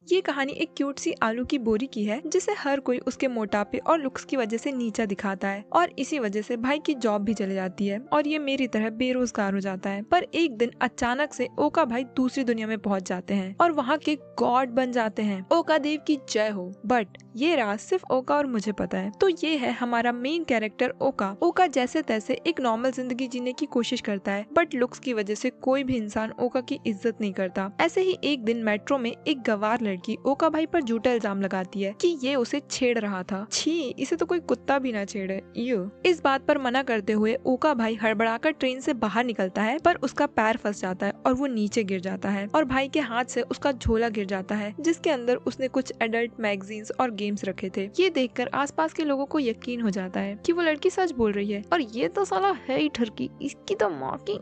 ये कहानी एक क्यूट सी आलू की बोरी की है जिसे हर कोई उसके मोटापे और लुक्स की वजह से नीचा दिखाता है और इसी वजह से भाई की जॉब भी चले जाती है और ये मेरी तरह बेरोजगार हो जाता है। पर एक दिन अचानक से ओका भाई दूसरी दुनिया में पहुंच जाते हैं और वहाँ के गॉड बन जाते हैं। ओका देव की जय हो। बट ये राज सिर्फ ओका और मुझे पता है। तो ये है हमारा मेन कैरेक्टर ओका। ओका जैसे तैसे एक नॉर्मल जिंदगी जीने की कोशिश करता है बट लुक्स की वजह से कोई भी इंसान ओका की इज्जत नहीं करता। ऐसे ही एक दिन मेट्रो में एक गवार लड़की ओका भाई पर झूठा इल्जाम लगाती है कि ये उसे छेड़ रहा था। छी, इसे तो कोई कुत्ता भी ना छेड़े। यू। इस बात पर मना करते हुए ओका भाई हड़बड़ाकर ट्रेन से बाहर निकलता है पर उसका पैर फंस जाता है और वो नीचे गिर जाता है और भाई के हाथ से उसका झोला गिर जाता है जिसके अंदर उसने कुछ एडल्ट मैगजीन्स और गेम्स रखे थे। ये देखकर आसपास के लोगों को यकीन हो जाता है कि वो लड़की सच बोल रही है और ये तो साला है ही ठरकी, इसकी तो माँ की।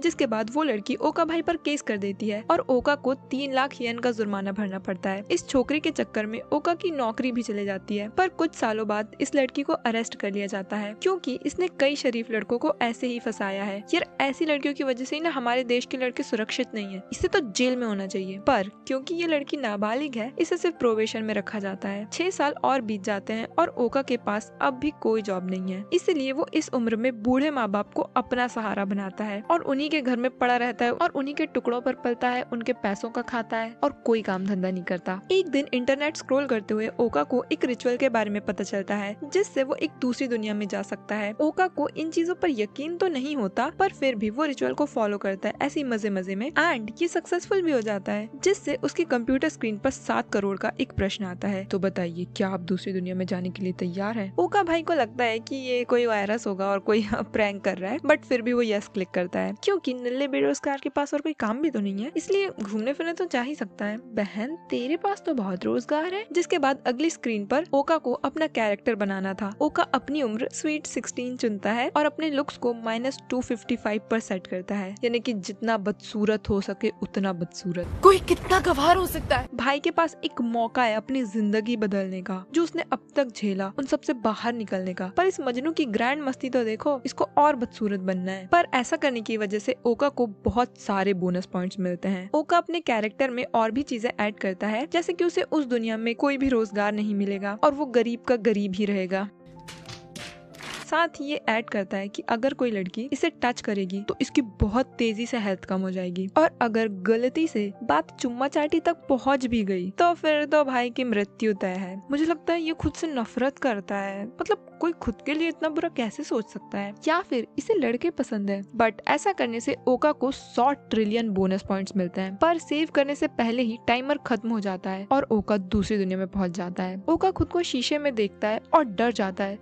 जिसके बाद वो लड़की ओका भाई पर केस कर देती है और ओका को 3 लाख येन का जुर्माना भरना पड़ता है। इस छोकरी के चक्कर में ओका की नौकरी भी चले जाती है। पर कुछ सालों बाद इस लड़की को अरेस्ट कर लिया जाता है क्योंकि इसने कई शरीफ लड़कों को ऐसे ही फंसाया है। यार ऐसी लड़कियों की वजह से ही ना हमारे देश के लड़के सुरक्षित नहीं है, इसे तो जेल में होना चाहिए। पर क्योंकि ये लड़की नाबालिग है इसे सिर्फ प्रोबेशन में रखा जाता है। 6 साल और बीत जाते हैं और ओका के पास अब भी कोई जॉब नहीं है, इसलिए वो इस उम्र में बूढ़े माँ बाप को अपना सहारा बनाता है और उन्हीं के घर में पड़ा रहता है और उन्हीं के टुकड़ों पर पलता है, उनके पैसों का खाता है और कोई काम धंधा नहीं करता। एक दिन इंटरनेट स्क्रॉल करते हुए ओका को एक रिचुअल के बारे में पता चलता है जिससे वो एक दूसरी दुनिया में जा सकता है। ओका को इन चीजों पर यकीन तो नहीं होता पर फिर भी वो रिचुअल को फॉलो करता है ऐसी मजे मजे में एंड ये सक्सेसफुल भी हो जाता है जिससे उसकी कंप्यूटर स्क्रीन पर 7 करोड़ का एक प्रश्न आता है। तो बताइए क्या आप दूसरी दुनिया में जाने के लिए तैयार हैं? ओका भाई को लगता है कि ये कोई वायरस होगा और कोई प्रैंक कर रहा है बट फिर भी वो यस क्लिक करता है क्योंकि नल्ले बेरोजगार के पास और कोई काम भी तो नहीं है, इसलिए घूमने फिरने तो जा ही सकता है। बहन तेरे पास तो बहुत रोजगार है। जिसके बाद अगली स्क्रीन पर ओका को अपना कैरेक्टर बनाना था। ओका अपनी उम्र स्वीट 16 चुनता है और अपने लुक्स को -255 पर सेट करता है, यानी कि जितना बदसूरत हो सके उतना बदसूरत। कोई कितना गवार हो सकता है। भाई के पास एक मौका है अपनी जिंदगी बदलने का जो उसने अब तक झेला उन सबसे बाहर निकलने का। पर इस मजनू की ग्रैंड मस्ती तो देखो, इसको और बदसूरत बनना है। पर ऐसा करने की वजह से ओका को बहुत सारे बोनस पॉइंट्स मिलते हैं। ओका अपने कैरेक्टर में और भी चीजें ऐड करता है जैसे कि उसे उस दुनिया में कोई भी रोजगार नहीं मिलेगा और वो गरीब का गरीब ही रहेगा। साथ ही ये ऐड करता है कि अगर कोई लड़की इसे टच करेगी तो इसकी बहुत तेजी से हेल्थ कम हो जाएगी और अगर गलती से बात चुम्मा चाटी तक पहुंच भी गई तो फिर तो भाई की मृत्यु तय है। मुझे लगता है ये खुद से नफरत करता है, मतलब कोई खुद के लिए इतना बुरा कैसे सोच सकता है, या फिर इसे लड़के पसंद है। बट ऐसा करने से ओका को 100 ट्रिलियन बोनस पॉइंट्स मिलते हैं। पर सेव करने से पहले ही टाइमर खत्म हो जाता है और ओका दूसरी दुनिया में पहुंच जाता है। ओका खुद को शीशे में देखता है और डर जाता है,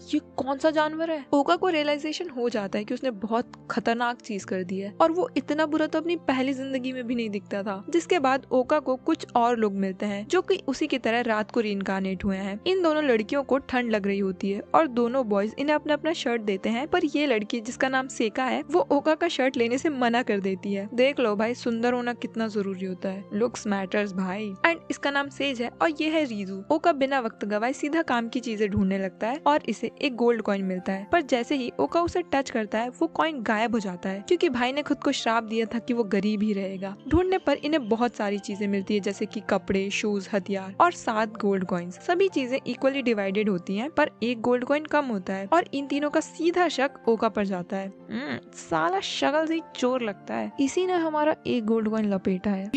ये कौन सा जानवर है। ओका को रियलाइजेशन हो जाता है कि उसने बहुत खतरनाक चीज कर दी है और वो इतना बुरा तो अपनी पहली जिंदगी में भी नहीं दिखता था। जिसके बाद ओका को कुछ और लोग मिलते हैं जो कि उसी की तरह रात को रीइंकार्नेट हुए हैं। इन दोनों लड़कियों को ठंड लग रही होती है और दोनों बॉयज इन्हें अपना अपना शर्ट देते हैं, पर ये लड़की जिसका नाम सेका है वो ओका का शर्ट लेने से मना कर देती है। देख लो भाई, सुंदर होना कितना जरूरी होता है, लुक्स मैटर्स भाई। एंड इसका नाम सेज है और ये है रीजू। ओका बिना वक्त गवाए सीधा काम की चीजें ढूंढने लगता है और इसे एक गोल्ड कॉइन मिलता है। पर जैसे ही ओका उसे टच करता है वो कॉइन गायब हो जाता है क्योंकि भाई ने खुद को श्राप दिया था कि वो गरीब ही रहेगा। ढूंढने पर इन्हें बहुत सारी चीजें मिलती है जैसे कि कपड़े, शूज, हथियार और 7 गोल्ड कॉइन्स। सभी चीजें इक्वली डिवाइडेड होती हैं पर एक गोल्ड कॉइन कम होता है और इन तीनों का सीधा शक ओका पर जाता है। साला शक्ल से चोर लगता है, इसी ने हमारा एक गोल्ड कॉइन लपेटा है।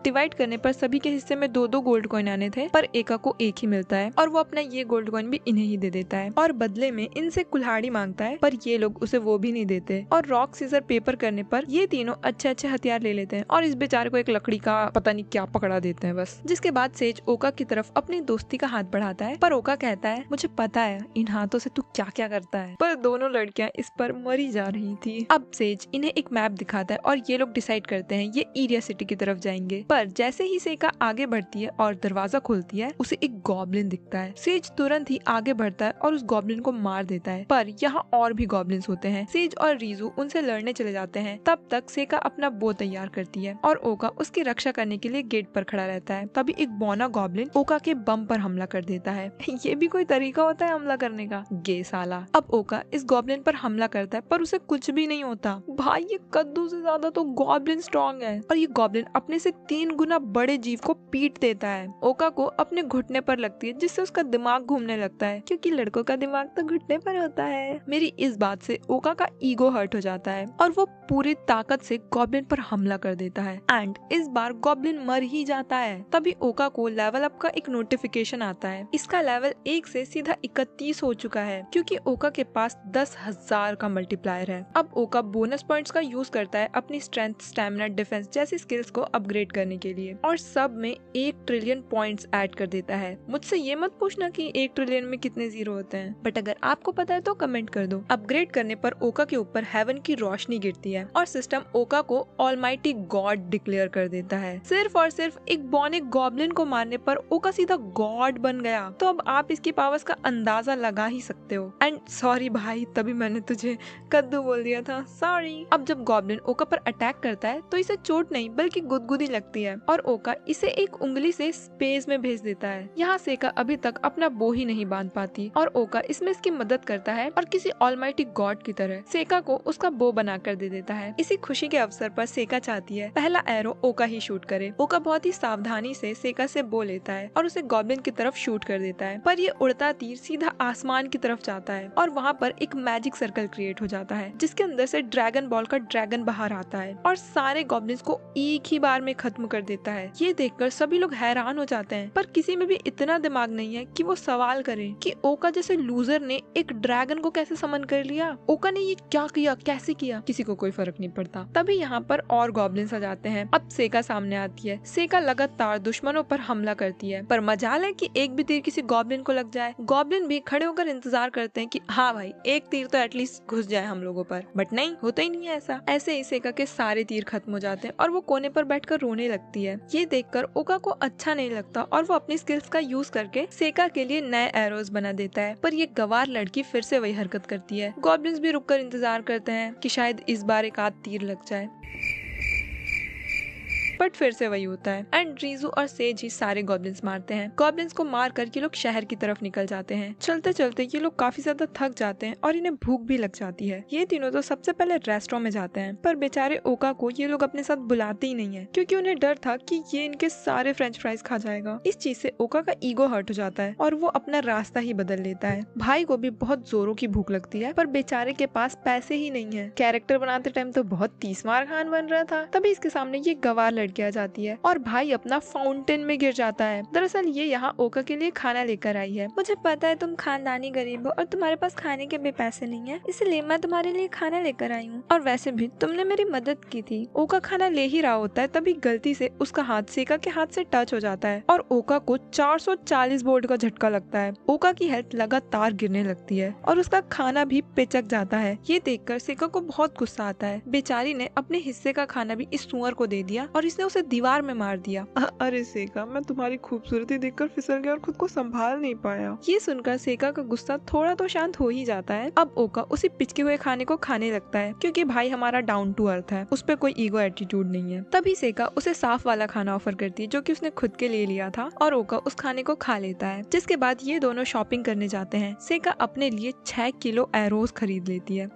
डिवाइड करने पर सभी के हिस्से में 2-2 गोल्ड कॉइन आने थे पर एका को एक ही मिलता है और वो अपना ये गोल्ड कॉइन भी इन्हें ही दे देता है और बदले में इनसे कुल्हाड़ी मांगता है पर ये लोग उसे वो भी नहीं देते और रॉक सीजर पेपर करने पर ये तीनों अच्छे अच्छे हथियार ले लेते हैं और इस बेचारे को एक लकड़ी का पता नहीं क्या पकड़ा देते हैं बस। जिसके बाद सेज ओका की तरफ अपनी दोस्ती का हाथ बढ़ाता है पर ओका कहता है मुझे पता है इन हाथों से तू क्या क्या करता है। पर दोनों लड़कियां इस पर मरी जा रही थी। अब सेज इन्हें एक मैप दिखाता है और ये लोग डिसाइड करते हैं ये एरिया सिटी की तरफ जाएंगे। पर जैसे ही सेका आगे बढ़ती है और दरवाजा खोलती है, उसे एक गॉब्लिन दिखता है। सेज तुरंत ही आगे बढ़ता है और उस गॉब्लिन को मार देता है, पर यहाँ और भी गॉब्लिन्स होते हैं। सेज और रीजू उनसे लड़ने चले जाते हैं। तब तक सेका अपना बो तैयार करती है और ओका उसकी रक्षा करने के लिए गेट पर खड़ा रहता है। तभी एक बौना गॉब्लिन ओका के बम पर हमला कर देता है। ये भी कोई तरीका होता है हमला करने का, गे साला। अब ओका इस गॉब्लिन पर हमला करता है, पर उसे कुछ भी नहीं होता। भाई ये कद्दू से ज्यादा तो गॉब्लिन स्ट्रॉन्ग है और ये गॉब्लिन अपने से 3 गुना बड़े जीव को पीट देता है। ओका को अपने घुटने पर लगती है, जिससे उसका दिमाग घूमने लगता है, क्योंकि लड़कों का दिमाग तो घुटने पर होता है। मेरी इस बात से ओका का ईगो हर्ट हो जाता है और वो पूरी ताकत से गॉब्लिन पर हमला कर देता है एंड इस बार गॉब्लिन मर ही जाता है। तभी ओका को लेवल अप का एक नोटिफिकेशन आता है। इसका लेवल 1 से सीधा 31 हो चुका है, क्योंकि ओका के पास 10,000 का मल्टीप्लायर है। अब ओका बोनस पॉइंट्स का यूज करता है अपनी स्ट्रेंथ, स्टैमिना, डिफेंस जैसी स्किल्स को अपग्रेड करने के लिए और सब में 1 ट्रिलियन पॉइंट्स ऐड कर देता है। मुझसे ये मत पूछना कि 1 ट्रिलियन में कितने जीरो होते हैं, बट अगर आपको पता है तो कमेंट कर दो। अपग्रेड करने पर ओका के ऊपर हेवन की रोशनी गिरती है और सिस्टम ओका को ऑलमाइटी गॉड डिक्लेयर कर देता है। सिर्फ और सिर्फ एक बौने गॉब्लिन को मारने पर ओका सीधा गॉड बन गया। तो अब आप इसकी पावर्स का अंदाजा लगा ही सकते हो। एंड सॉरी भाई, तभी मैंने तुझे कद्दू बोल दिया था, सॉरी। अब जब गॉब्लिन ओका पर अटैक करता है तो इसे चोट नहीं बल्कि गुदगुदी लगती है और ओका इसे एक उंगली से स्पेस में भेज देता है। यहाँ सेका अभी तक अपना बो ही नहीं बांध पाती और ओका इसमें इसकी मदद करता है और किसी ऑलमाइटी गॉड की तरह सेका को उसका बो बना कर दे देता है। इसी खुशी के अवसर पर सेका चाहती है पहला एरो ओका ही शूट करे। ओका बहुत ही सावधानी से सेका से बो लेता है और उसे गॉब्लिन की तरफ शूट कर देता है, पर ये उड़ता तीर सीधा आसमान की तरफ जाता है और वहाँ पर एक मैजिक सर्कल क्रिएट हो जाता है, जिसके अंदर से ड्रैगन बॉल का ड्रैगन बाहर आता है और सारे गॉब्लिन्स को एक ही बार में खत्म कर देता है। ये देखकर सभी लोग हैरान हो जाते हैं, पर किसी में भी इतना दिमाग नहीं है कि वो सवाल करे कि ओका जैसे लूजर ने एक ड्रैगन को कैसे समन कर लिया। ओका ने ये क्या किया, कैसे किया, किसी को कोई फर्क नहीं पड़ता। तभी यहाँ पर और गॉब्लिन्स आ जाते हैं। अब सेका सामने आती है। सेका लगातार दुश्मनों पर हमला करती है, पर मजाल है कि एक भी तीर किसी गॉब्लिन को लग जाए। गॉब्लिन भी खड़े होकर इंतजार करते हैं कि हाँ भाई, एक तीर तो एटलीस्ट घुस जाए हम लोगों पर, बट नहीं, होता ही नहीं है ऐसा। ऐसे ही सेका के सारे तीर खत्म हो जाते हैं और वो कोने पर बैठकर रोने लगती है। ये देखकर ओका को अच्छा नहीं लगता और वो अपनी स्किल्स का यूज करके सेका के लिए नए एरोज बना देता है, पर ये गवार लड़की फिर से वही हरकत करती है। गॉब्लिन्स भी रुककर इंतजार करते हैं कि शायद इस बार एक आध तीर लग जाए, बट फिर से वही होता है एंड रीजू और सेज ही सारे गॉब्लिन्स मारते हैं। गॉब्लिन्स को मारकर ये लोग शहर की तरफ निकल जाते हैं। चलते चलते ये लोग काफी ज्यादा थक जाते हैं और इन्हें भूख भी लग जाती है। ये तीनों तो सबसे पहले रेस्टोरेंट में जाते हैं, पर बेचारे ओका को ये लोग अपने साथ बुलाते ही नहीं है, क्योंकि उन्हें डर था कि ये इनके सारे फ्रेंच फ्राइज खा जाएगा। इस चीज से ओका का ईगो हर्ट हो जाता है और वो अपना रास्ता ही बदल लेता है। भाई को भी बहुत जोरों की भूख लगती है, पर बेचारे के पास पैसे ही नहीं है। कैरेक्टर बनाते टाइम तो बहुत तीसमार खान बन रहा था। तभी इसके सामने ये गवार लड़की आ जाती है और भाई अपना फाउंटेन में गिर जाता है। दरअसल ये यहाँ ओका के लिए खाना लेकर आई है। मुझे पता है तुम खानदानी गरीब हो और तुम्हारे पास खाने के भी पैसे नहीं है, इसलिए मैं तुम्हारे लिए खाना लेकर आई हूँ। और वैसे भी तुमने मेरी मदद की थी। ओका खाना ले ही रहा होता है, तभी गलती से उसका हाथ सेका के हाथ से टच हो जाता है और ओका को 440 वोल्ट का झटका लगता है। ओका की हेल्थ लगातार गिरने लगती है और उसका खाना भी पिचक जाता है। ये देखकर सेका को बहुत गुस्सा आता है। बेचारी ने अपने हिस्से का खाना भी इस सुअर को दे दिया और इसने उसे दीवार में मार दिया। अरे सेका, मैं तुम्हारी खूबसूरती देखकर फिसल गया और खुद को संभाल नहीं पाया। ये सुनकर सेका का गुस्सा थोड़ा तो शांत हो ही जाता है। अब ओका उसी पिचके हुए खाने को खाने लगता है, क्योंकि भाई हमारा डाउन टू अर्थ है, उस पे कोई ईगो एटीट्यूड नहीं है। तभी सेका उसे साफ वाला खाना ऑफर करती है, जो कि उसने खुद के लिए लिया था, और ओका उस खाने को खा लेता है। जिसके बाद ये दोनों शॉपिंग करने जाते हैं। सेका अपने लिए 6 किलो एरोज खरीद लेती है,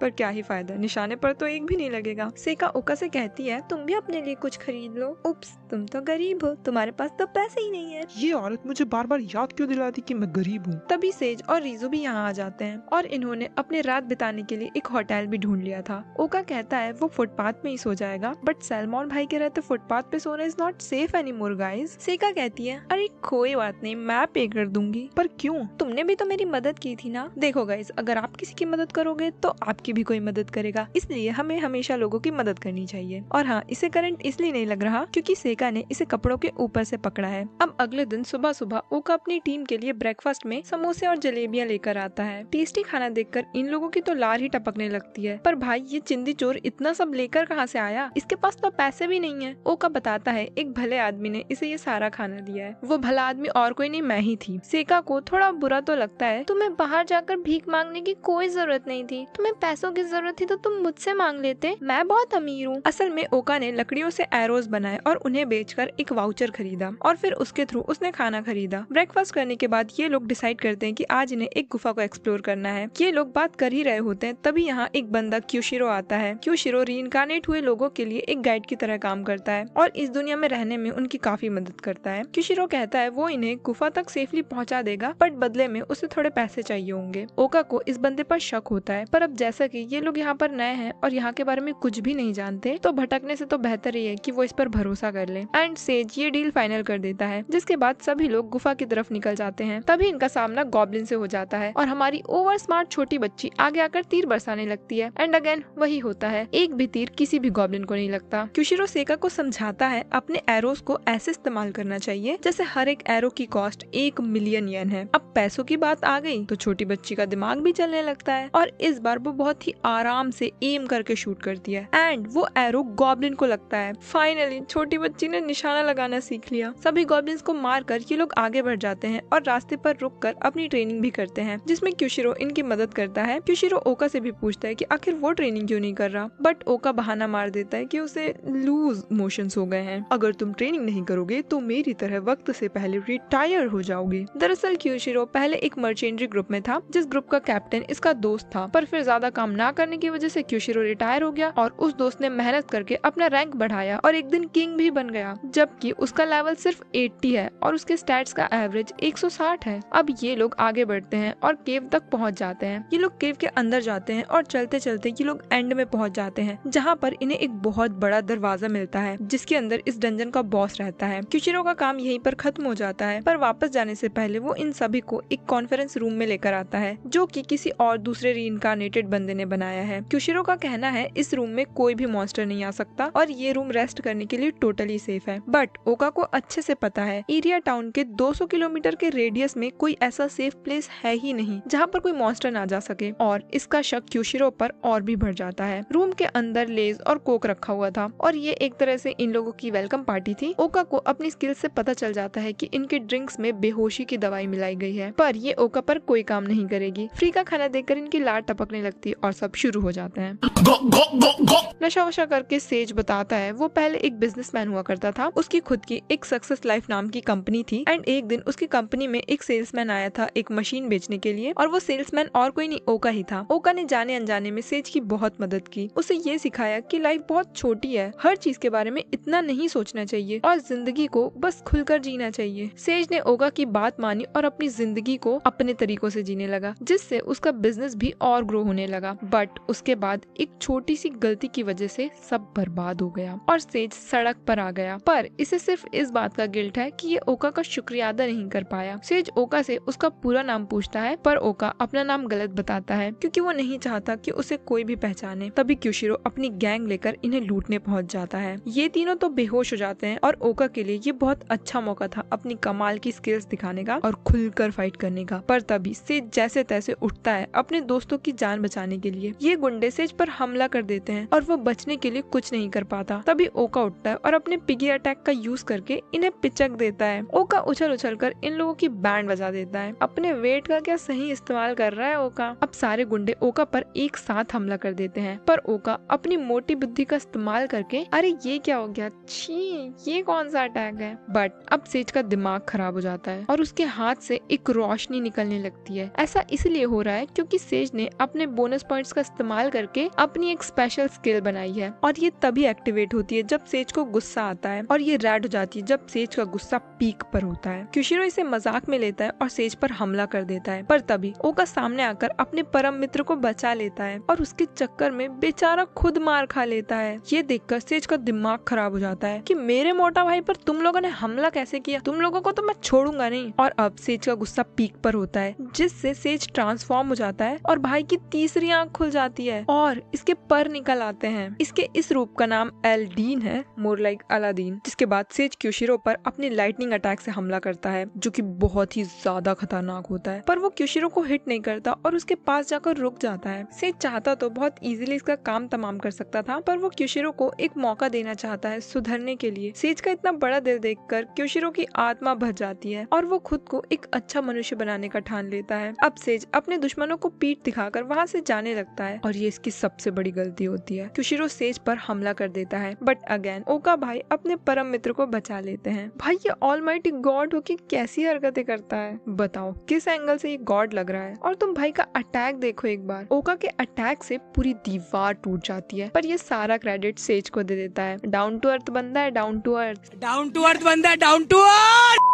पर क्या ही फायदा, निशाने पर तो एक भी नहीं लगेगा। सेका ओका से कहती है तुम भी अपने लिए कुछ खरीद लो। उप्स, तुम तो गरीब हो, तुम्हारे पास तो पैसे ही नहीं है। ये औरत मुझे बार बार याद क्यों दिलाती कि मैं गरीब हूँ। तभी सेज और रीजू भी यहाँ आ जाते हैं और इन्होंने अपने रात बिताने के लिए एक होटल भी ढूंढ लिया था। ओका कहता है वो फुटपाथ में ही सो जाएगा, बट सैलमॉन भाई के रहते फुटपाथ पे सोना is not safe anymore guys. सेका कहती है अरे कोई बात नहीं, मैं पे कर दूंगी। पर क्यों? तुमने भी तो मेरी मदद की थी ना। देखो गाइस, अगर आप किसी की मदद करोगे तो आपकी की भी कोई मदद करेगा, इसलिए हमें हमेशा लोगों की मदद करनी चाहिए। और हाँ, इसे करंट इसलिए नहीं लग रहा क्योंकि सेका ने इसे कपड़ों के ऊपर से पकड़ा है। अब अगले दिन सुबह सुबह ओका अपनी टीम के लिए ब्रेकफास्ट में समोसे और जलेबियां लेकर आता है। टेस्टी खाना देखकर इन लोगों की तो लार ही टपकने लगती है। पर भाई, ये चिंदी चोर इतना सब लेकर कहाँ से आया? इसके पास तो पैसे भी नहीं है। ओका बताता है एक भले आदमी ने इसे ये सारा खाना दिया है। वो भला आदमी और कोई नहीं, मैं ही थी। सेका को थोड़ा बुरा तो लगता है। तुम्हें बाहर जाकर भीख मांगने की कोई जरूरत नहीं थी। तुम्हें पैसों की जरूरत थी तो तुम मुझसे मांग लेते। मैं बहुत अमीर हूँ। असल में ओका ने लकड़ियों से एरोज बनाए और उन्हें बेचकर एक वाउचर खरीदा और फिर उसके थ्रू उसने खाना खरीदा। ब्रेकफास्ट करने के बाद ये लोग डिसाइड करते हैं कि आज इन्हें एक गुफा को एक्सप्लोर करना है। ये लोग बात कर ही रहे होते हैं, तभी यहाँ एक बंदा क्यूशिरो आता है। क्यूशिरो रीइंकार्नेट हुए लोगों के लिए एक गाइड की तरह काम करता है और इस दुनिया में रहने में उनकी काफी मदद करता है। क्यूशिरो कहता है वो इन्हें गुफा तक सेफली पहुंचा देगा, बट बदले में उसे थोड़े पैसे चाहिए होंगे। ओका को इस बंदे पर शक होता है, पर अब जैसा कि ये लोग यहाँ पर नए हैं और यहाँ के बारे में कुछ भी नहीं जानते, तो भटकने से तो बेहतर ही है कि वो इस पर भरोसा कर ले। एंड सेज ये डील फाइनल कर देता है, जिसके बाद सभी लोग गुफा की तरफ निकल जाते हैं। तभी इनका सामना गॉब्लिन से हो जाता है और हमारी ओवर स्मार्ट छोटी बच्ची आगे आकर तीर बरसाने लगती है। एंड अगेन वही होता है, एक भी तीर किसी भी गॉब्लिन को नहीं लगता। क्यूशिरो सेका को समझाता है अपने एरोस को ऐसे इस्तेमाल करना चाहिए जैसे हर एक एरो की कॉस्ट 1 मिलियन येन है। अब पैसों की बात आ गई तो छोटी बच्ची का दिमाग भी चलने लगता है और इस बार वो बहुत ही आराम से एम करके शूट करती है एंड वो एरो गॉब्लिन को लगता है। फाइनली छोटी बच्ची ने निशाना लगाना सीख लिया। सभी गॉब्लिन्स को मारकर ये लोग आगे बढ़ जाते हैं और रास्ते पर रुककर अपनी ट्रेनिंग भी करते हैं, जिसमें क्यूशिरो इनकी मदद करता है। क्यूशिरो ओका से भी पूछता है कि आखिर वो ट्रेनिंग क्यों नहीं कर रहा, बट ओका बहाना मार देता है कि उसे लूज मोशंस हो गए हैं। अगर तुम ट्रेनिंग नहीं करोगे तो मेरी तरह वक्त से पहले रिटायर हो जाओगे। दरअसल क्यूशिरो पहले एक मर्चेंट्री ग्रुप में था, जिस ग्रुप का कैप्टन इसका दोस्त था, पर फिर ज्यादा काम ना करने की वजह से क्यूशिरो रिटायर हो गया और उस दोस्त ने मेहनत करके अपना रैंक बढ़ाया और एक दिन किंग भी बन गया, जबकि उसका लेवल सिर्फ 80 है और उसके स्टैट्स का एवरेज 160 है। अब ये लोग आगे बढ़ते हैं और केव तक पहुंच जाते हैं। ये लोग केव के अंदर जाते हैं और चलते चलते ये लोग एंड में पहुंच जाते हैं, जहाँ पर इन्हें एक बहुत बड़ा दरवाजा मिलता है जिसके अंदर इस डंजन का बॉस रहता है। क्यूशिरो का काम यहीं पर खत्म हो जाता है, पर वापस जाने से पहले वो इन सभी को एक कॉन्फ्रेंस रूम में लेकर आता है, जो कि किसी और दूसरे रीइंकार्नेटेड बंदे ने बनाया है। क्यूशिरो का कहना है इस रूम में कोई भी मॉन्स्टर नहीं आ सकता और ये रूम रेस्ट करने के लिए टोटली सेफ है। बट ओका को अच्छे से पता है एरिया टाउन के 200 किलोमीटर के रेडियस में कोई ऐसा सेफ प्लेस है ही नहीं जहाँ पर कोई मॉन्स्टर ना जा सके, और इसका शक क्यूशिरो पर और भी बढ़ जाता है। रूम के अंदर लेज और कोक रखा हुआ था और ये एक तरह से इन लोगों की वेलकम पार्टी थी। ओका को अपनी स्किल से पता चल जाता है कि इनके ड्रिंक्स में बेहोशी की दवाई मिलाई गई है, पर ये ओका पर कोई काम नहीं करेगी। फ्री का खाना देखकर इनकी लार टपकने लगती है और सब शुरू हो जाते हैं। नशा वशा करके सेज बताता है वो पहले एक बिजनेसमैन हुआ करता था, उसकी खुद की एक सक्सेस लाइफ नाम की कंपनी थी एंड एक दिन उसकी कंपनी में एक सेल्समैन आया था एक मशीन बेचने के लिए, और वो सेल्समैन और कोई नहीं ओका ही था। ओका ने जाने अनजाने में सेज की बहुत मदद की, उसे ये सिखाया कि लाइफ बहुत छोटी है, हर चीज के बारे में इतना नहीं सोचना चाहिए और जिंदगी को बस खुलकर जीना चाहिए। सेज ने ओका की बात मानी और अपनी जिंदगी को अपने तरीकों से जीने लगा, जिससे उसका बिजनेस भी और ग्रो होने लगा। बट उसके बाद एक छोटी सी गलती की वजह से सब बर्बाद हो गया और सेज सड़क पर आ गया, पर इसे सिर्फ इस बात का गिल्ट है कि ये ओका का शुक्रिया अदा नहीं कर पाया। सेज ओका से उसका पूरा नाम पूछता है, पर ओका अपना नाम गलत बताता है क्योंकि वो नहीं चाहता कि उसे कोई भी पहचाने। तभी क्यूशिरो अपनी गैंग लेकर इन्हें लूटने पहुंच जाता है। ये तीनों तो बेहोश हो जाते हैं और ओका के लिए ये बहुत अच्छा मौका था अपनी कमाल की स्किल्स दिखाने का और खुलकर फाइट करने का। पर तभी सेज जैसे तैसे उठता है अपने दोस्तों की जान बचाने के लिए। ये गुंडे सेज पर हमला कर देते हैं और वो बचने के लिए कुछ नहीं कर पाता। तभी ओका उठता है और अपने पिगी अटैक का यूज करके इन्हें पिचक देता है। ओका उछल उछल कर इन लोगों की बैंड बजा देता है। अपने वेट का क्या सही इस्तेमाल कर रहा है ओका। अब सारे गुंडे ओका पर एक साथ हमला कर देते हैं, पर ओका अपनी मोटी बुद्धि का इस्तेमाल करके अरे ये क्या हो गया, छी ये कौन सा अटैक है। बट अब सेज का दिमाग खराब हो जाता है और उसके हाथ से एक रोशनी निकलने लगती है। ऐसा इसलिए हो रहा है क्योंकि सेज ने अपने बोनस पॉइंट्स का इस्तेमाल करके अपनी एक स्पेशल स्किल बनाई है और ये तभी एक्टिवेट होती है जब सेज को गुस्सा आता है, और ये रेड हो जाती है जब सेज का गुस्सा पीक पर होता है। क्यूशिरो इसे मजाक में लेता है और सेज पर हमला कर देता है, पर तभी ओका सामने आकर अपने परम मित्र को बचा लेता है और उसके चक्कर में बेचारा खुद मार खा लेता है। ये देखकर सेज का दिमाग खराब हो जाता है कि मेरे मोटा भाई पर तुम लोगों ने हमला कैसे किया, तुम लोगों को तो मैं छोड़ूंगा नहीं। और अब सेज का गुस्सा पीक पर होता है, जिससे सेज ट्रांसफॉर्म हो जाता है और भाई की तीसरी आँख खुल जाती है और इसके पर निकल आते हैं। इसके इस रूप का नाम एल्डीन है, मोर लाइक अलादीन। जिसके बाद सेज क्यूशिरो पर अपने लाइटनिंग अटैक से हमला करता है जो कि बहुत ही ज्यादा खतरनाक होता है, पर वो क्यूशिरो को हिट नहीं करता और उसके पास जाकर रुक जाता है। सेज चाहता तो बहुत इजीली इसका काम तमाम कर सकता था, पर वो क्यूशिरो को एक मौका देना चाहता है सुधरने के लिए। सेज का इतना बड़ा दिल देखकर क्यूशिरो की आत्मा भर जाती है और वो खुद को एक अच्छा मनुष्य बनाने का ठान लेता है। अब सेज अपने दुश्मनों को पीठ दिखाकर वहाँ से जाने लगता है और ये इसकी सबसे बड़ी गलती होती है। क्यूशिरो सेज पर हमला कर देता है, बट अगेन ओका भाई अपने परम मित्र को बचा लेते हैं। भाई ये ऑलमाइटी गॉड होके कैसी हरकतें करता है, बताओ किस एंगल से ये गॉड लग रहा है। और तुम भाई का अटैक देखो एक बार, ओका के अटैक से पूरी दीवार टूट जाती है, पर ये सारा क्रेडिट सेज को दे देता है। डाउन टू अर्थ बंदा है, down to earth, down to earth बंदा है, डाउन टू अर्थ।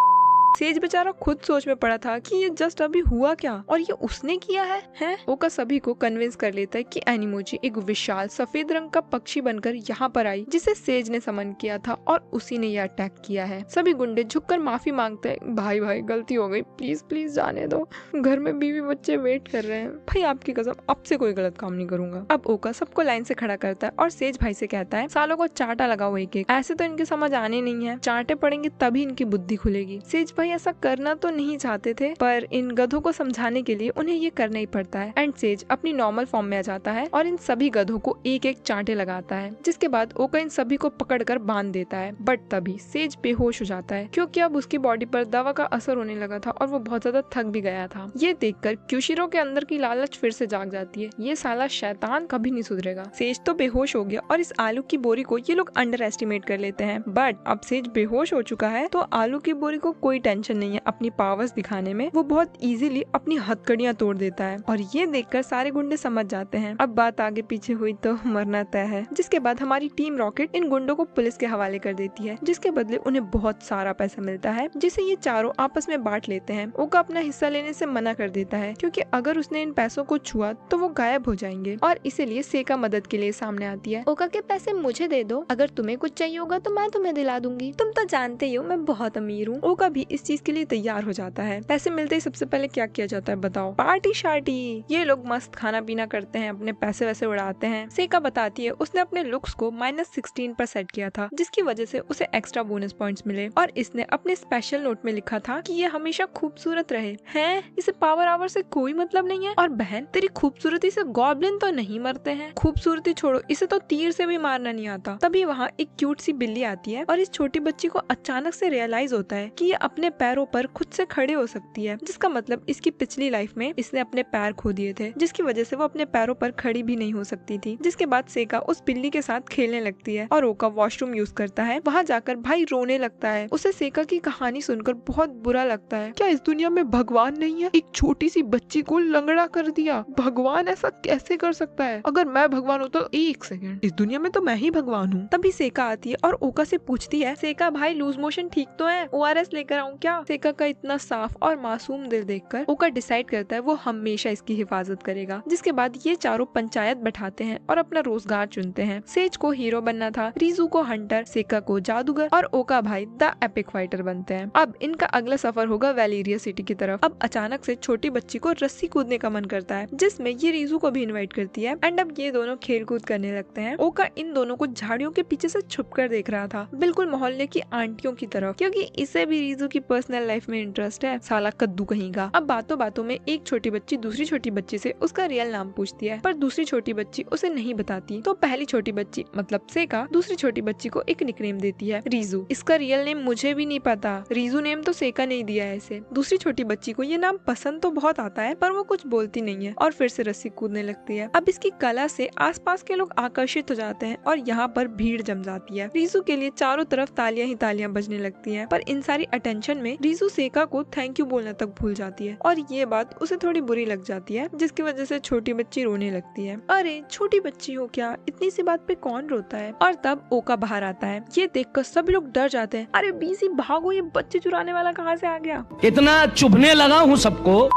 सेज बेचारा खुद सोच में पड़ा था कि ये जस्ट अभी हुआ क्या और ये उसने किया है? ओका सभी को कन्विंस कर लेता है कि एनिमोजी एक विशाल सफेद रंग का पक्षी बनकर यहाँ पर आई जिसे सेज ने समन किया था और उसी ने यह अटैक किया है। सभी गुंडे झुककर माफी मांगते हैं, भाई भाई गलती हो गई, प्लीज प्लीज जाने दो, घर में बीवी बच्चे वेट कर रहे हैं, भाई आपकी कसम अब से कोई गलत काम नहीं करूंगा। अब ओका सबको लाइन से खड़ा करता है और सेज भाई से कहता है सालों को चाटा लगाओ एक एक, ऐसे तो इनके समझ आने नहीं है, चाटे पड़ेंगे तभी इनकी बुद्धि खुलेगी। सेज भाई ऐसा करना तो नहीं चाहते थे, पर इन गधों को समझाने के लिए उन्हें ये करना ही पड़ता है। एंड सेज अपनी नॉर्मल फॉर्म में आ जाता है और इन सभी गधों को एक एक चांटे लगाता है, जिसके बाद ओका इन सभी को पकड़कर बांध देता है। बट तभी सेज बेहोश हो जाता है क्योंकि अब उसकी बॉडी पर दवा का असर होने लगा था और वो बहुत ज्यादा थक भी गया था। ये देखकर क्यूशिरो के अंदर की लालच फिर से जाग जाती है, ये साला शैतान कभी नहीं सुधरेगा। सेज तो बेहोश हो गया और इस आलू की बोरी को ये लोग अंडर एस्टिमेट कर लेते हैं, बट अब सेज बेहोश हो चुका है तो आलू की बोरी को कोई टेंशन नहीं है अपनी पावर्स दिखाने में। वो बहुत इजीली अपनी हथकड़ियां तोड़ देता है और ये देखकर सारे गुंडे समझ जाते हैं अब बात आगे पीछे हुई तो मरना तय है। जिसके बाद हमारी टीम रॉकेट इन गुंडों को पुलिस के हवाले कर देती है, जिसके बदले उन्हें बहुत सारा पैसा मिलता है जिसे ये चारों आपस में बांट लेते हैं। ओका अपना हिस्सा लेने से मना कर देता है क्योंकि अगर उसने इन पैसों को छुआ तो वो गायब हो जाएंगे और इसीलिए सेका मदद के लिए सामने आती है। ओका के पैसे मुझे दे दो, अगर तुम्हें कुछ चाहिए होगा तो मैं तुम्हें दिला दूंगी, तुम तो जानते ही हो मैं बहुत अमीर हूँ। ओका भी इस चीज के लिए तैयार हो जाता है। पैसे मिलते ही सबसे पहले क्या किया जाता है बताओ? पार्टी शार्टी। ये लोग मस्त खाना पीना करते हैं, अपने पैसे वैसे उड़ाते हैं। सेका बताती है उसने अपने लुक्स को -16 पर सेट किया था जिसकी वजह से उसे एक्स्ट्रा बोनस पॉइंट्स मिले और इसने अपने स्पेशल नोट में लिखा था कि ये हमेशा खूबसूरत रहे। हैं इसे पावर आवर से कोई मतलब नहीं है। और बहन तेरी खूबसूरती से गॉब्लिन तो नहीं मरते हैं, खूबसूरती छोड़ो इसे तो तीर से भी मारना नहीं आता। तभी वहाँ एक क्यूट सी बिल्ली आती है और इस छोटी बच्ची को अचानक से रियलाइज होता है कि ये अपने पैरों पर खुद से खड़े हो सकती है, जिसका मतलब इसकी पिछली लाइफ में इसने अपने पैर खो दिए थे जिसकी वजह से वो अपने पैरों पर खड़ी भी नहीं हो सकती थी। जिसके बाद सेका उस बिल्ली के साथ खेलने लगती है और ओका वॉशरूम यूज करता है। वहाँ जाकर भाई रोने लगता है। उसे सेका की कहानी सुनकर बहुत बुरा लगता है। क्या इस दुनिया में भगवान नहीं है? एक छोटी सी बच्ची को लंगड़ा कर दिया, भगवान ऐसा कैसे कर सकता है? अगर मैं भगवान हूँ तो एक सेकंड, इस दुनिया में तो मैं ही भगवान हूँ। तभी सेका आती है और ओका से पूछती है सेका भाई लूज मोशन ठीक तो है, ORS लेकर आऊँ क्या? सेका का इतना साफ और मासूम दिल देखकर ओका डिसाइड करता है वो हमेशा इसकी हिफाजत करेगा। जिसके बाद ये चारों पंचायत बैठाते हैं और अपना रोजगार चुनते हैं। सेज को हीरो बनना था, रीजू को हंटर, सेका को जादूगर और ओका भाई द एपिक फाइटर बनते हैं। अब इनका अगला सफर होगा वैलेरिया सिटी की तरफ। अब अचानक से छोटी बच्ची को रस्सी कूदने का मन करता है जिसमें ये रीजू को भी इनवाइट करती है एंड अब ये दोनों खेल कूद करने लगते हैं। ओका इन दोनों को झाड़ियों के पीछे से छुपकर देख रहा था, बिल्कुल मोहल्ले की आंटियों की तरफ, क्योंकि इसे भी रीजू की पर्सनल लाइफ में इंटरेस्ट है, साला कद्दू कहीं का। अब बातों बातों में एक छोटी बच्ची दूसरी छोटी बच्ची से उसका रियल नाम पूछती है, पर दूसरी छोटी बच्ची उसे नहीं बताती। तो पहली छोटी बच्ची मतलब सेका दूसरी छोटी बच्ची को एक निकनेम देती है, रीजू। इसका रियल नेम मुझे भी नहीं पता, रीजू नेम तो सेका नहीं दिया है इसे। दूसरी छोटी बच्ची को ये नाम पसंद तो बहुत आता है पर वो कुछ बोलती नहीं है और फिर से रस्सी कूदने लगती है। अब इसकी कला से आसपास के लोग आकर्षित हो जाते हैं और यहाँ पर भीड़ जम जाती है। रीजू के लिए चारों तरफ तालियां ही तालियां बजने लगती हैं, पर इन सारी अटेंशन में रीजू सेका को थैंक यू बोलना तक भूल जाती है और ये बात उसे थोड़ी बुरी लग जाती है जिसकी वजह से छोटी बच्ची रोने लगती है। अरे छोटी बच्ची हो क्या, इतनी सी बात पे कौन रोता है? और तब ओका बाहर आता है। ये देखकर सभी लोग डर जाते हैं, अरे बीसी भागो, ये बच्चे चुराने वाला कहाँ से आ गया? इतना चुभने लगा हूँ सबको।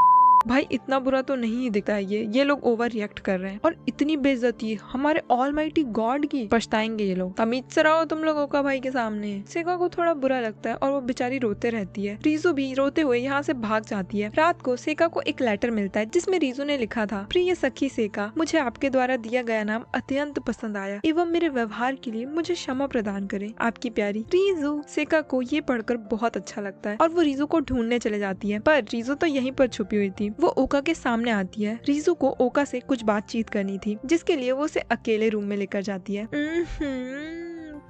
भाई इतना बुरा तो नहीं दिखता है, ये लोग ओवर रिएक्ट कर रहे हैं और इतनी बेइज्जती हमारे ऑलमाइटी गॉड की। पछताएंगे ये लोग, तमीज से रहो तुम लोग ओका भाई के सामने। सेका को थोड़ा बुरा लगता है और वो बेचारी रोते रहती है। रीजू भी रोते हुए यहाँ से भाग जाती है। रात को सेका को एक लेटर मिलता है जिसमें रीजू ने लिखा था, प्रिय सखी सेका, मुझे आपके द्वारा दिया गया नाम अत्यंत पसंद आया एवं मेरे व्यवहार के लिए मुझे क्षमा प्रदान करें, आपकी प्यारी रीजू। सेका को ये पढ़कर बहुत अच्छा लगता है और वो रीजू को ढूंढने चले जाती है, पर रीजू तो यहीं पर छुपी हुई थी। वो ओका के सामने आती है। रीजू को ओका से कुछ बातचीत करनी थी जिसके लिए वो उसे अकेले रूम में लेकर जाती है।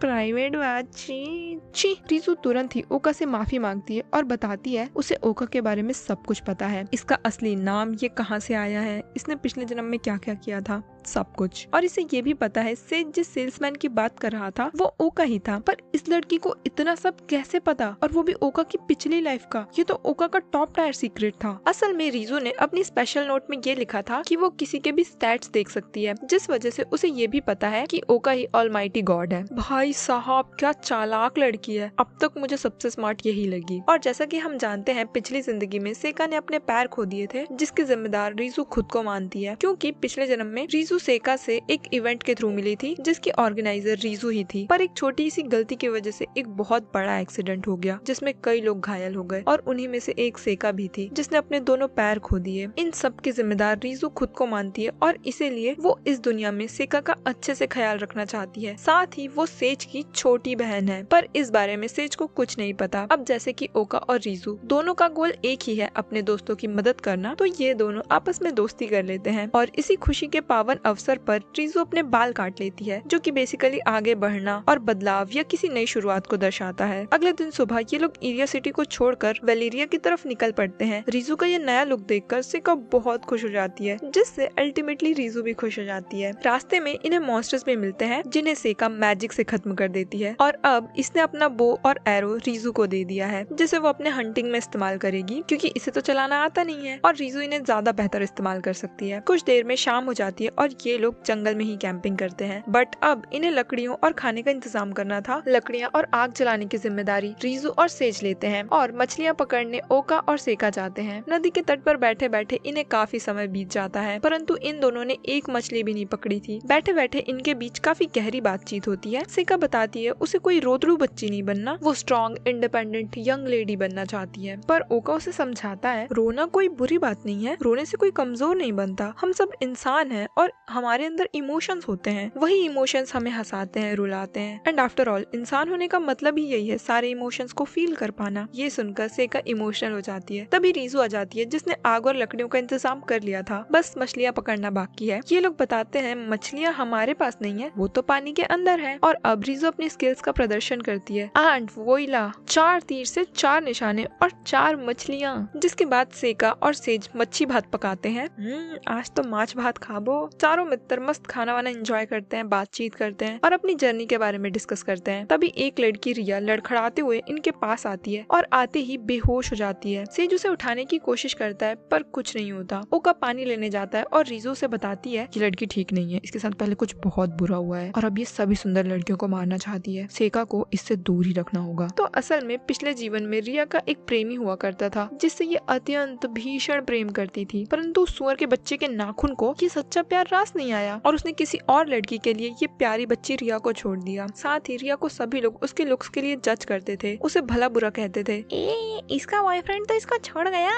प्राइवेट बातचीत। रीजू तुरंत ही ओका से माफी मांगती है और बताती है उसे ओका के बारे में सब कुछ पता है, इसका असली नाम, ये कहाँ से आया है, इसने पिछले जन्म में क्या क्या किया था, सब कुछ। और इसे ये भी पता है सेज जिस सेल्समैन की बात कर रहा था वो ओका ही था। पर इस लड़की को इतना सब कैसे पता, और वो भी ओका की पिछली लाइफ का? ये तो ओका का टॉप टायर सीक्रेट था। असल में रीजू ने अपनी स्पेशल नोट में ये लिखा था कि वो किसी के भी स्टैट्स देख सकती है, जिस वजह से उसे ये भी पता है कि ओका ही ऑलमाइटी गॉड है। भाई साहब क्या चालाक लड़की है, अब तक मुझे सबसे स्मार्ट यही लगी। और जैसा कि हम जानते हैं पिछली जिंदगी में सेका ने अपने पैर खो दिए थे, जिसके जिम्मेदार रीजू खुद को मानती है, क्योंकि पिछले जन्म में रीजू सेका से एक इवेंट के थ्रू मिली थी जिसकी ऑर्गेनाइजर रीजू ही थी। पर एक छोटी सी गलती की वजह से एक बहुत बड़ा एक्सीडेंट हो गया जिसमें कई लोग घायल हो गए और उन्हीं में से एक सेका भी थी जिसने अपने दोनों पैर खो दिए। इन सब के जिम्मेदार रीजू खुद को मानती है और इसीलिए वो इस दुनिया में सेका का अच्छे से ख्याल रखना चाहती है। साथ ही वो सेज की छोटी बहन है, पर इस बारे में सेज को कुछ नहीं पता। अब जैसे कि ओका और रीजू दोनों का गोल एक ही है, अपने दोस्तों की मदद करना, तो ये दोनों आपस में दोस्ती कर लेते हैं और इसी खुशी के पावन अवसर पर रीजू अपने बाल काट लेती है, जो कि बेसिकली आगे बढ़ना और बदलाव या किसी नई शुरुआत को दर्शाता है। अगले दिन सुबह ये लोग इरिया सिटी को छोड़कर वेलेरिया की तरफ निकल पड़ते हैं। रीजू का ये नया लुक देखकर सेका बहुत खुश हो जाती है, जिससे अल्टीमेटली रीजू भी खुश हो जाती है। रास्ते में इन्हें मॉन्स्टर्स भी मिलते हैं जिन्हें सेका मैजिक से खत्म कर देती है और अब इसने अपना बो और एरो रीजू को दे दिया है, जिसे वो अपने हंटिंग में इस्तेमाल करेगी, क्योंकि इसे तो चलाना आता नहीं है और रीजू इन्हें ज्यादा बेहतर इस्तेमाल कर सकती है। कुछ देर में शाम हो जाती है और ये लोग जंगल में ही कैंपिंग करते हैं, बट अब इन्हें लकड़ियों और खाने का इंतजाम करना था। लकड़ियाँ और आग जलाने की जिम्मेदारी रीजू और सेज लेते हैं और मछलियाँ पकड़ने ओका और सेका जाते हैं। नदी के तट पर बैठे बैठे इन्हें काफी समय बीत जाता है, परंतु इन दोनों ने एक मछली भी नहीं पकड़ी थी। बैठे बैठे इनके बीच काफी गहरी बातचीत होती है। सेका बताती है उसे कोई रोतरू बच्ची नहीं बनना, वो स्ट्रॉन्ग इंडिपेंडेंट यंग लेडी बनना चाहती है। पर ओका उसे समझाता है रोना कोई बुरी बात नहीं है, रोने से कोई कमजोर नहीं बनता, हम सब इंसान हैं और हमारे अंदर इमोशंस होते हैं, वही इमोशंस हमें हंसाते हैं, रुलाते हैं, एंड आफ्टर ऑल इंसान होने का मतलब ही यही है, सारे इमोशंस को फील कर पाना। ये सुनकर सेका इमोशनल हो जाती है। तभी रीजू आ जाती है जिसने आग और लकड़ियों का इंतजाम कर लिया था, बस मछलियाँ पकड़ना बाकी है। ये लोग बताते हैं मछलियाँ हमारे पास नहीं है, वो तो पानी के अंदर है। और अब रीजू अपनी स्किल्स का प्रदर्शन करती है एंड वोइला 4 तीर से 4 निशाने और 4 मछलियाँ। जिसके बाद सेका और सेज मच्छी भात पकाते हैं। आज तो माछ भात खाबो। चारों मित्र मस्त खाना वाना एंजॉय करते हैं, बातचीत करते हैं और अपनी जर्नी के बारे में डिस्कस करते हैं। तभी एक लड़की रिया लड़खड़ाते हुए इनके पास आती है और आते ही बेहोश हो जाती है। सेज उसे उठाने की कोशिश करता है पर कुछ नहीं होता। ओका पानी लेने जाता है और रीजू से बताती है कि लड़की ठीक नहीं है, इसके साथ पहले कुछ बहुत बुरा हुआ है और अब ये सभी सुंदर लड़कियों को मारना चाहती है, सेका को इससे दूर ही रखना होगा। तो असल में पिछले जीवन में रिया का एक प्रेमी हुआ करता था जिससे ये अत्यंत भीषण प्रेम करती थी, परंतु सुअर के बच्चे के नाखून को ये सच्चा प्यार रास नहीं आया और उसने किसी और लड़की के लिए ये प्यारी बच्ची रिया को छोड़ दिया। साथ ही रिया को सभी लोग उसके लुक्स के लिए जज करते थे, उसे भला बुरा कहते थे, इसका बॉयफ्रेंड तो इसको छोड़ गया।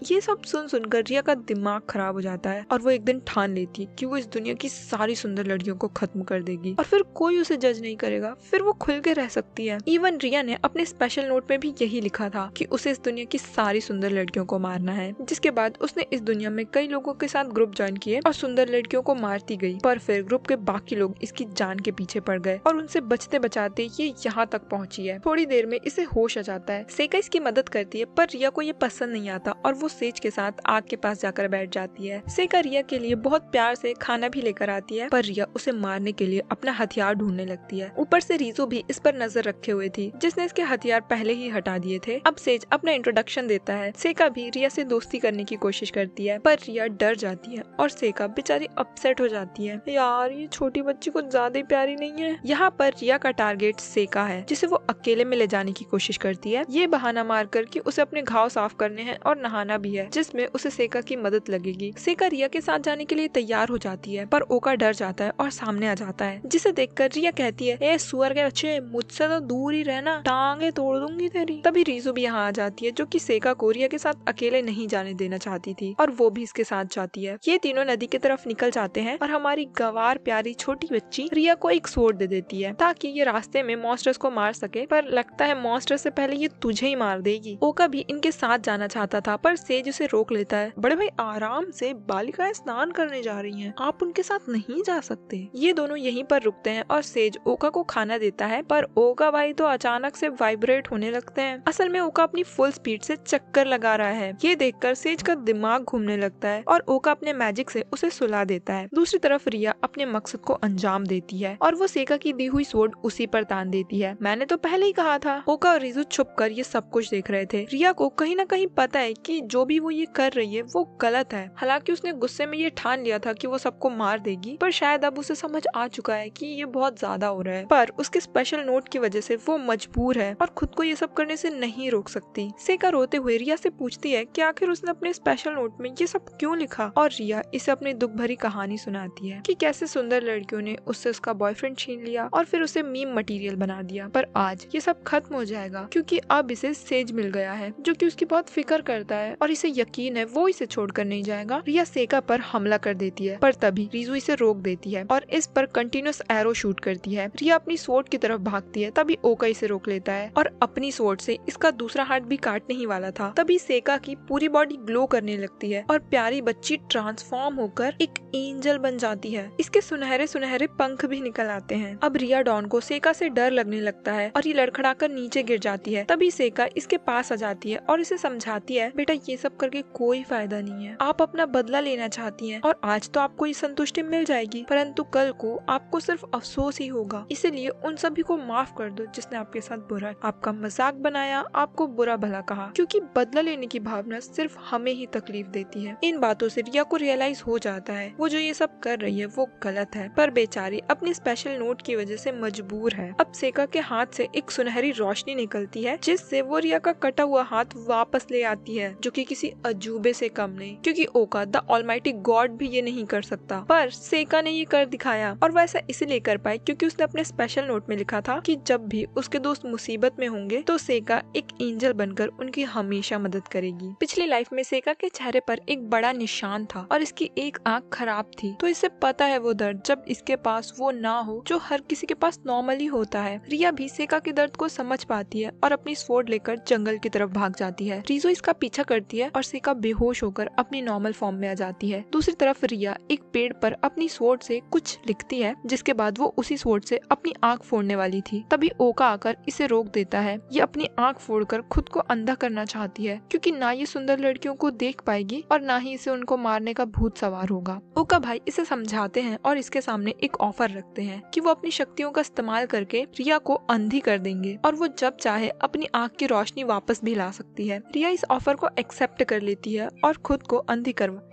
ये सब सुन सुनकर रिया का दिमाग खराब हो जाता है और वो एक दिन ठान लेती है कि वो इस दुनिया की सारी सुंदर लड़कियों को खत्म कर देगी और फिर कोई उसे जज नहीं करेगा, फिर वो खुल के रह सकती है। इवन रिया ने अपने स्पेशल नोट में भी यही लिखा था कि उसे इस दुनिया की सारी सुंदर लड़कियों को मारना है। जिसके बाद उसने इस दुनिया में कई लोगों के साथ ग्रुप ज्वाइन किए और सुंदर लड़कियों को मारती गई, पर फिर ग्रुप के बाकी लोग इसकी जान के पीछे पड़ गए और उनसे बचते बचाते ये यहाँ तक पहुँची है। थोड़ी देर में इसे होश आ जाता है। सेका इसकी मदद करती है पर रिया को ये पसंद नहीं आता और वो सेज के साथ आग के पास जाकर बैठ जाती है। सेका रिया के लिए बहुत प्यार से खाना भी लेकर आती है, पर रिया उसे मारने के लिए अपना हथियार ढूंढने लगती है। ऊपर से रीजू भी इस पर नजर रखे हुए थी जिसने इसके हथियार पहले ही हटा दिए थे। अब सेज अपना इंट्रोडक्शन देता है। सेका भी रिया से दोस्ती करने की कोशिश करती है पर रिया डर जाती है और सेका बेचारी बेचारी अपसेट हो जाती है, यार ये छोटी बच्ची कुछ ज्यादा ही प्यारी नहीं है। यहाँ पर रिया का टारगेट सेका है, जिसे वो अकेले में ले जाने की कोशिश करती है, ये बहाना मारकर कि उसे अपने घाव साफ करने हैं और नहाना भी है, जिसमें उसे सेका की मदद लगेगी। सेका रिया के साथ जाने के लिए तैयार हो जाती है, पर ओका डर जाता है और सामने आ जाता है, जिसे देखकर रिया कहती है, ए सुअर के बच्चे, मुझसे तो दूर ही रहना, टांगे तोड़ दूंगी तेरी। तभी रीजू भी यहाँ आ जाती है, जो कि सेका को रिया के साथ अकेले नहीं जाने देना चाहती थी, और वो भी इसके साथ जाती है। ये तीनों नदी की तरफ निकल जाते हैं और हमारी गवार प्यारी छोटी बच्ची रिया को एक स्वॉर्ड दे देती है, ताकि ये रास्ते में मॉन्स्टर्स को मार सके, पर लगता है मॉन्स्टर से पहले ये तुझे ही मार देगी। ओका भी इनके साथ जाना चाहता था, पर सेज उसे रोक लेता है। बड़े भाई आराम से, बालिकाएं स्नान करने जा रही हैं, आप उनके साथ नहीं जा सकते। ये दोनों यहीं पर रुकते हैं और सेज ओका को खाना देता है, पर ओका भाई तो अचानक से वाइब्रेट होने लगते हैं। असल में ओका अपनी फुल स्पीड से चक्कर लगा रहा है। ये देखकर सेज का दिमाग घूमने लगता है और ओका अपने मैजिक से उसे सुला देता है। दूसरी तरफ रिया अपने मकसद को अंजाम देती है और वो सेका की दी हुई स्वॉर्ड उसी पर तान देती है। मैंने तो पहले ही कहा था। ओका और रीजू छुपकर ये सब कुछ देख रहे थे। रिया को कहीं ना कहीं पता है कि जो भी वो ये कर रही है वो गलत है। हालांकि उसने गुस्से में ये ठान लिया था कि वो सबको मार देगी, पर शायद अब उसे समझ आ चुका है कि ये बहुत ज्यादा हो रहा है। पर उसके स्पेशल नोट की वजह से वो मजबूर है और खुद को ये सब करने से नहीं रोक सकती। सेका रोते हुए रिया से पूछती है कि आखिर उसने अपने स्पेशल नोट में ये सब क्यों लिखा, और रिया इसे अपनी दुख भरी कहानी सुनाती है कि कैसे सुंदर लड़कियों ने उससे उसका बॉयफ्रेंड छीन लिया और फिर उसे मीम मटेरियल बना दिया। पर आज ये सब खत्म हो जाएगा, क्योंकि अब इसे सेज मिल गया है, जो कि उसकी बहुत फिक्र करता है और इसे यकीन है वो इसे छोड़कर नहीं जाएगा। रिया सेका पर हमला कर देती है, पर तभी रीजू इसे रोक देती है और इस पर कंटिन्यूस एरो शूट करती है। रिया अपनी स्वॉर्ड की तरफ भागती है, तभी ओका इसे रोक लेता है और अपनी स्वॉर्ड से इसका दूसरा हाथ भी काटने ही वाला था। तभी सेका की पूरी बॉडी ग्लो करने लगती है और प्यारी बच्ची ट्रांसफॉर्म होकर एक एंजल बन जाती है। इसके सुनहरे सुनहरे पंख भी निकल आते हैं। अब रिया डॉन को सेका से डर लगने लगता है और ये लड़खड़ाकर नीचे गिर जाती है। तभी सेका इसके पास आ जाती है और इसे समझाती है, बेटा ये सब करके कोई फायदा नहीं है, आप अपना बदला लेना चाहती हैं और आज तो आपको ये संतुष्टि मिल जाएगी, परंतु कल को आपको सिर्फ अफसोस ही होगा। इसलिए उन सभी को माफ कर दो जिसने आपके साथ बुरा, आपका मजाक बनाया, आपको बुरा भला कहा, क्योंकि बदला लेने की भावना सिर्फ हमें ही तकलीफ देती है। इन बातों से रिया को रियलाइज हो जाता है वो जो ये सब कर रही है वो गलत है, पर बेचारी अपनी स्पेशल नोट की वजह से मजबूर है। अब सेका के हाथ से एक सुनहरी रोशनी निकलती है, जिससे वो रिया का कटा हुआ हाथ वापस ले आती है, जो कि किसी अजूबे से कम नहीं, क्योंकि ओका द ऑलमाइटी गॉड भी ये नहीं कर सकता, पर सेका ने ये कर दिखाया। और वैसा इसलिए कर पाई क्योंकि उसने अपने स्पेशल नोट में लिखा था कि जब भी उसके दोस्त मुसीबत में होंगे तो सेका एक एंजल बनकर उनकी हमेशा मदद करेगी। पिछली लाइफ में सेका के चेहरे पर एक बड़ा निशान था और इसकी एक आंख खराब थी, तो इसे पता है वो दर्द जब इसके पास वो ना हो जो हर किसी के पास नॉर्मली होता है। रिया भी सेका के दर्द को समझ पाती है और अपनी स्वॉर्ड लेकर जंगल की तरफ भाग जाती है। रीजो इसका पीछा करती है और सेका बेहोश होकर अपनी नॉर्मल फॉर्म में आ जाती है। दूसरी तरफ रिया एक पेड़ पर अपनी स्वॉर्ड से कुछ लिखती है, जिसके बाद वो उसी स्वॉर्ड से अपनी आंख फोड़ने वाली थी। तभी ओका आकर इसे रोक देता है। ये अपनी आंख फोड़कर खुद को अंधा करना चाहती है, क्योंकि ना ये सुंदर लड़कियों को देख पाएगी और ना ही इसे उनको मारने का भूत सवार होगा। ओका भाई इसे समझाते हैं और इसके सामने एक ऑफर रखते हैं कि वो अपनी शक्तियों का इस्तेमाल करके रिया को अंधी कर देंगे और वो जब चाहे अपनी आंख की रोशनी वापस भी ला सकती है। रिया इस ऑफर को एक्सेप्ट कर लेती है और खुद को अंधी करवा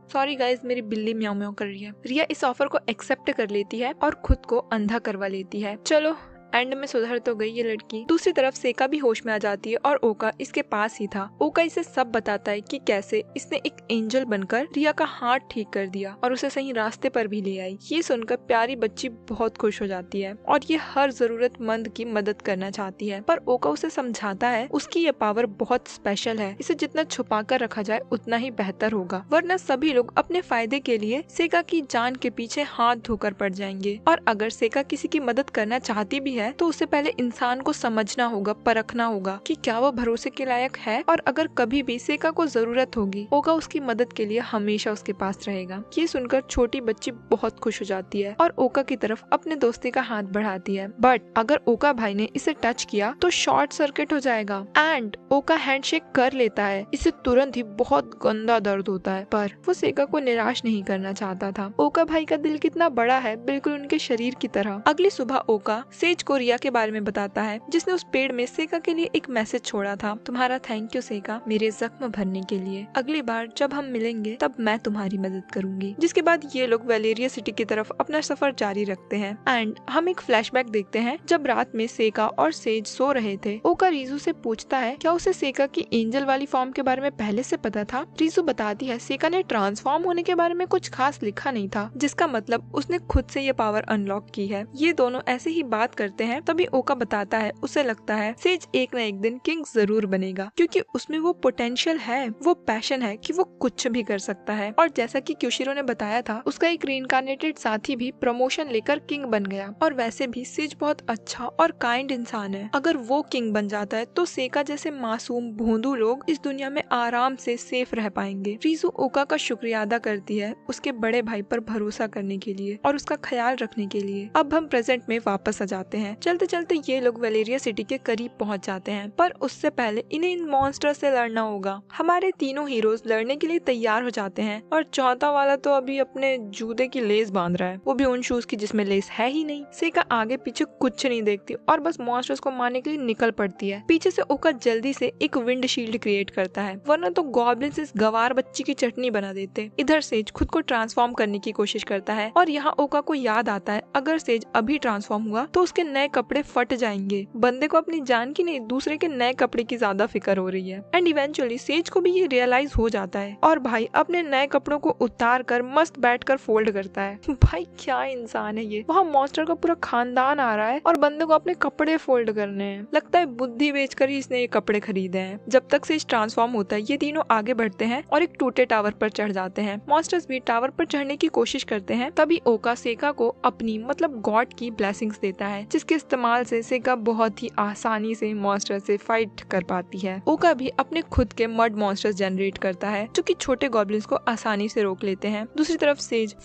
सॉरी गाइज, मेरी बिल्ली म्याऊ म्याऊ कर रही है। रिया इस ऑफर को एक्सेप्ट कर लेती है और खुद को अंधा करवा लेती है। चलो एंड में सुधर तो गई ये लड़की। दूसरी तरफ सेका भी होश में आ जाती है और ओका इसके पास ही था। ओका इसे सब बताता है कि कैसे इसने एक एंजल बनकर रिया का हाथ ठीक कर दिया और उसे सही रास्ते पर भी ले आई। ये सुनकर प्यारी बच्ची बहुत खुश हो जाती है और ये हर जरूरतमंद की मदद करना चाहती है, पर ओका उसे समझाता है उसकी ये पावर बहुत स्पेशल है, इसे जितना छुपा कर रखा जाए उतना ही बेहतर होगा, वरना सभी लोग अपने फायदे के लिए सेका की जान के पीछे हाथ धोकर पड़ जाएंगे। और अगर सेका किसी की मदद करना चाहती भी है तो उससे पहले इंसान को समझना होगा, परखना होगा कि क्या वो भरोसे के लायक है, और अगर कभी भी सेका को जरूरत होगी ओका उसकी मदद के लिए हमेशा उसके पास रहेगा। ये सुनकर छोटी बच्ची बहुत खुश हो जाती है और ओका की तरफ अपने दोस्ती का हाथ बढ़ाती है, बट अगर ओका भाई ने इसे टच किया तो शॉर्ट सर्किट हो जाएगा एंड ओका हैंडशेक कर लेता है। इसे तुरंत ही बहुत गंदा दर्द होता है, पर वो सेका को निराश नहीं करना चाहता था। ओका भाई का दिल कितना बड़ा है, बिल्कुल उनके शरीर की तरह। अगली सुबह ओका सेज को रिया के बारे में बताता है, जिसने उस पेड़ में सेका के लिए एक मैसेज छोड़ा था। तुम्हारा थैंक यू सेका, मेरे जख्म भरने के लिए। अगली बार जब हम मिलेंगे तब मैं तुम्हारी मदद करूंगी। जिसके बाद ये लोग वेलेरिया सिटी की तरफ अपना सफर जारी रखते हैं। एंड हम एक फ्लैशबैक देखते हैं जब रात में सेका और सेज सो रहे थे। ओका रीजू से पूछता है क्या उसे सेका की एंजल वाली फॉर्म के बारे में पहले से पता था। रीजू बताती है सेका ने ट्रांसफॉर्म होने के बारे में कुछ खास लिखा नहीं था, जिसका मतलब उसने खुद से ये पावर अनलॉक की है। ये दोनों ऐसे ही बात करते हैं, तभी ओका बताता है उसे लगता है सेज एक न एक दिन किंग जरूर बनेगा, क्योंकि उसमें वो पोटेंशियल है, वो पैशन है कि वो कुछ भी कर सकता है। और जैसा कि क्यूशिरो ने बताया था, उसका एक रीइंकार्नेटेड साथी भी प्रमोशन लेकर किंग बन गया। और वैसे भी सेज बहुत अच्छा और काइंड इंसान है। अगर वो किंग बन जाता है तो सेका जैसे मासूम भोंदू लोग इस दुनिया में आराम से सेफ रह पाएंगे। रीजू ओका का शुक्रिया अदा करती है उसके बड़े भाई पर भरोसा करने के लिए और उसका ख्याल रखने के लिए। अब हम प्रेजेंट में वापस आ जाते हैं। चलते चलते ये लोग वेलेरिया सिटी के करीब पहुंच जाते हैं, पर उससे पहले इन्हें इन मॉन्स्टर से लड़ना होगा। हमारे तीनों हीरोज लड़ने के लिए तैयार हो जाते हैं और चौथा वाला तो अभी अपने जूते की लेस बांध रहा है, वो भी उन शूज की जिसमें लेस है ही नहीं। सेका आगे पीछे कुछ नहीं देखती और बस मॉन्स्टर्स को मारने के लिए निकल पड़ती है। पीछे से ओका जल्दी से एक विंड शील्ड क्रिएट करता है, वरना तो गॉब्लिन्स इस गवार बच्ची की चटनी बना देते। इधर सेज खुद को ट्रांसफॉर्म करने की कोशिश करता है और यहाँ ओका को याद आता है अगर सेज अभी ट्रांसफॉर्म हुआ तो उसके नए कपड़े फट जाएंगे। बंदे को अपनी जान की नहीं, दूसरे के नए कपड़े की ज्यादा फिक्र हो रही है। एंड इवेंचुअली सेज को भी ये रियलाइज हो जाता है और भाई अपने नए कपड़ों को उतार कर मस्त बैठकर फोल्ड करता है। भाई क्या इंसान है ये। वहाँ मॉन्स्टर का पूरा खानदान आ रहा है और बंदे को अपने कपड़े फोल्ड करने हैं। लगता है बुद्धि बेचकर ही इसने ये कपड़े खरीदे हैं। जब तक सेज ट्रांसफॉर्म होता है ये तीनों आगे बढ़ते हैं और एक टूटे टावर पर चढ़ जाते हैं। मॉन्स्टर्स भी टावर पर चढ़ने की कोशिश करते हैं, तभी ओका सेका को अपनी मतलब गॉड की ब्लेसिंग्स देता है, जिसके इस्तेमाल से सेका बहुत ही आसानी से मॉन्स्टर से फाइट कर पाती है। ओका भी अपने खुद के मड मॉन्स्टर्स जनरेट करता है जो कि छोटे गॉब्लिन्स को आसानी से रोक लेते हैं। दूसरी तरफ सेज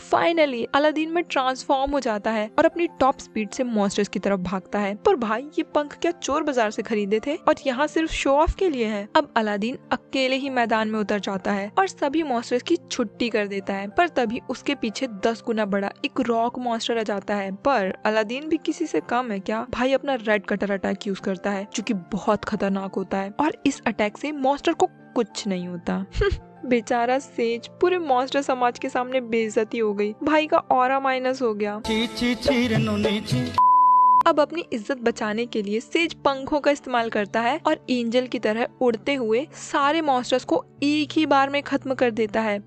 फाइनली अलादीन में ट्रांसफॉर्म हो जाता है और अपनी टॉप स्पीड से मॉन्स्टर्स की तरफ भागता है। पर भाई ये पंख क्या चोर बाजार से खरीदे थे और यहाँ सिर्फ शो ऑफ के लिए है। अब अलादीन अकेले ही मैदान में उतर जाता है और सभी मॉन्स्टर्स की छुट्टी कर देता है, पर तभी उसके पीछे 10 गुना बड़ा एक रॉक मॉन्स्टर आ जाता है। पर अलादीन भी किसी से कम है क्या। भाई अपना रेड कटर अटैक यूज करता है जो कि बहुत खतरनाक होता है और इस अटैक से मॉन्स्टर को कुछ नहीं होता। बेचारा सेज पूरे मॉन्स्टर समाज के सामने बेइज्जती हो गई। भाई का ऑरा माइनस हो गया। अब अपनी इज्जत बचाने के लिए सेज पंखों का इस्तेमाल करता है और एंजल की तरह उड़ते हुए सारे मॉन्स्टर्स को एक ही बार में खत्म कर देता है।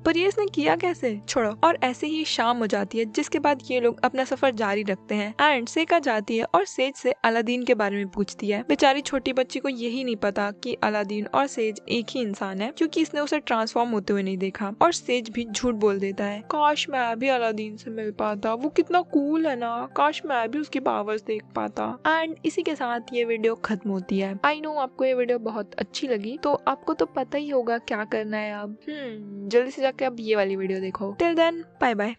पर ये इसने किया कैसे, छोड़ो। और ऐसे ही शाम हो जाती है, जिसके बाद ये लोग अपना सफर जारी रखते हैं। एंड सेका जाती है और सेज से अलादीन के बारे में पूछती है। बेचारी छोटी बच्ची को यही नहीं पता कि अलादीन और सेज एक ही इंसान है, क्योंकि इसने उसे ट्रांसफॉर्म होते हुए नहीं देखा। और सेज भी झूठ बोल देता है। काश मैं भी अलादीन से मिल पाता, वो कितना कूल है ना। काश मैं भी उसकी पावर्स देख पाता। एंड इसी के साथ ये वीडियो खत्म होती है। आई नो आपको ये वीडियो बहुत अच्छी लगी, तो आपको तो पता ही होगा क्या करना है अब। जल्दी से जाके अब ये वाली वीडियो देखो। Till then bye bye.